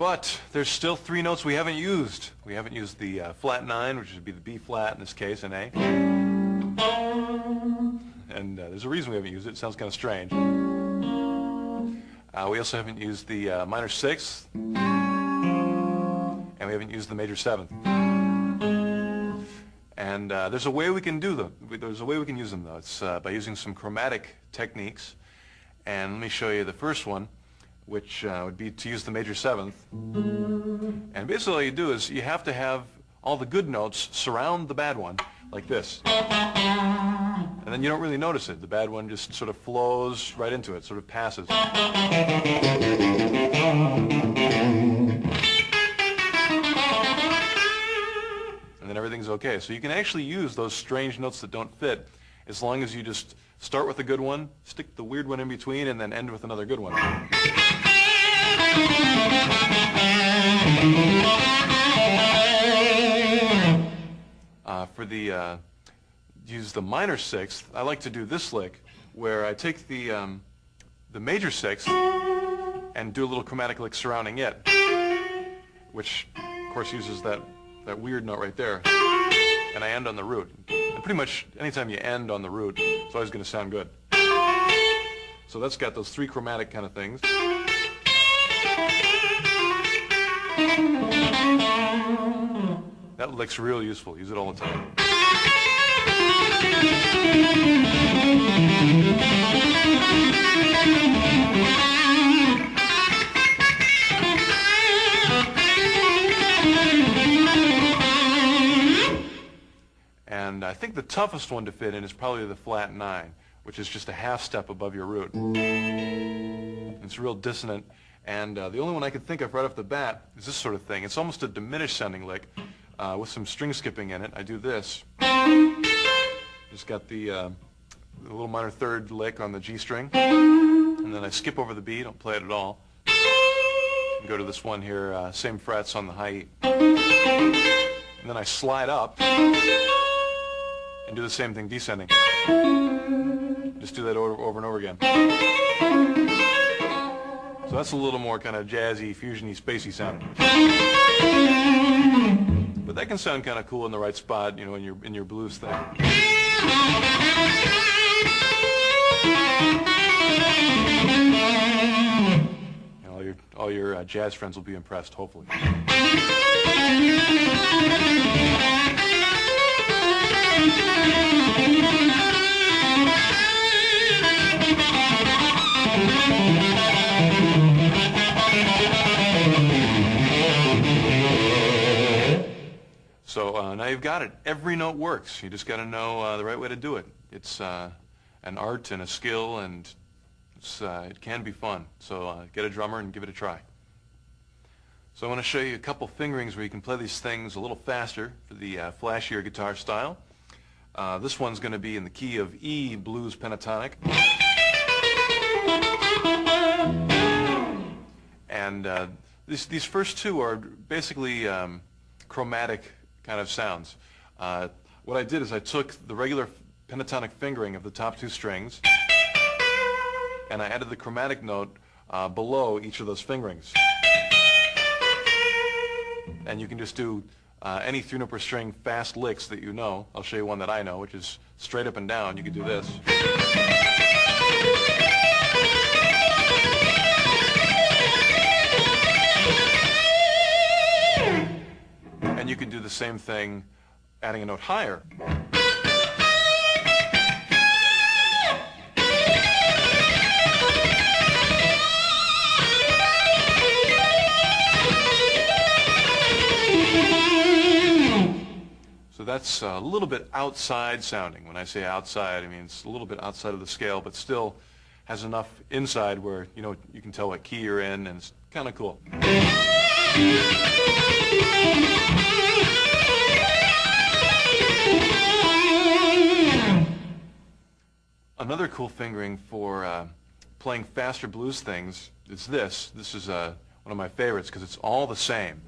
But there's still 3 notes we haven't used. We haven't used the flat 9, which would be the B flat in this case, and A. And there's a reason we haven't used it. It sounds kind of strange. We also haven't used the minor 6th, and we haven't used the major 7th. And there's a way we can do them. There's a way we can use them, though. It's by using some chromatic techniques. And let me show you the first one, which would be to use the major 7th. And basically all you do is you have to have all the good notes surround the bad one, like this. And then you don't really notice it. The bad one just sort of flows right into it, sort of passes. And then everything's okay. So you can actually use those strange notes that don't fit as long as you just start with a good one, stick the weird one in between, and then end with another good one. For the use the minor 6th, I like to do this lick where I take the major 6th and do a little chromatic lick surrounding it, which of course uses that weird note right there, and I end on the root. And pretty much anytime you end on the root, it's always going to sound good. So that's got those 3 chromatic kind of things. That lick's real useful. Use it all the time. And I think the toughest one to fit in is probably the flat 9, which is just a half step above your root. It's real dissonant. And the only one I could think of right off the bat is this sort of thing. It's almost a diminished sounding lick with some string skipping in it. I do this. Just got the little minor 3rd lick on the G string. And then I skip over the B, don't play it at all. And go to this one here, same frets on the high E. And then I slide up and do the same thing descending. Just do that over and over again. So that's a little more kind of jazzy, fusiony, spacey sounding. But that can sound kind of cool in the right spot, you know, in your blues thing. You know, all your jazz friends will be impressed, hopefully. So now you've got it. Every note works. You just got to know the right way to do it. It's an art and a skill, and it can be fun. So get a drummer and give it a try. So I want to show you a couple fingerings where you can play these things a little faster for the flashier guitar style. This one's going to be in the key of E blues pentatonic. And these first 2 are basically chromatic kind of sounds. What I did is I took the regular pentatonic fingering of the top 2 strings and I added the chromatic note below each of those fingerings. And you can just do any 3-note per string fast licks that you know. I'll show you one that I know, which is straight up and down. You can do this. And you can do the same thing adding a note higher. So that's a little bit outside sounding. When I say outside, I mean it's a little bit outside of the scale, but still has enough inside where you can tell what key you're in, and it's kind of cool. Another cool fingering for playing faster blues things is this. This is one of my favorites because it's all the same.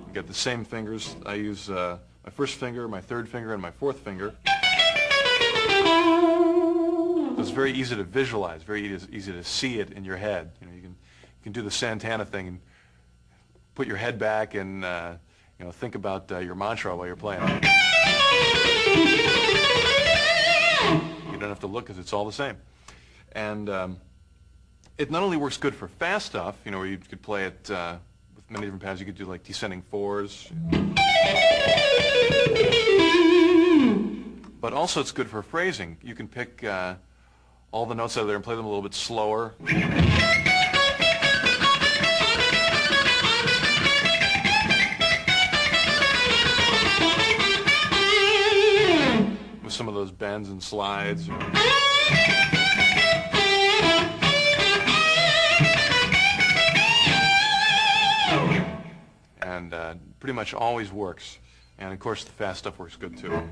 You got the same fingers. I use my first finger, my 3rd finger, and my 4th finger. it's very easy to visualize, very easy to see it in your head. You know, you can do the Santana thing and put your head back and you know, think about your mantra while you're playing. You don't have to look because it's all the same. And it not only works good for fast stuff, you know, where you could play it with many different patterns. You could do like descending fours. But also it's good for phrasing. You can pick all the notes out of there and play them a little bit slower. With some of those bends and slides. And pretty much always works. And of course the fast stuff works good too.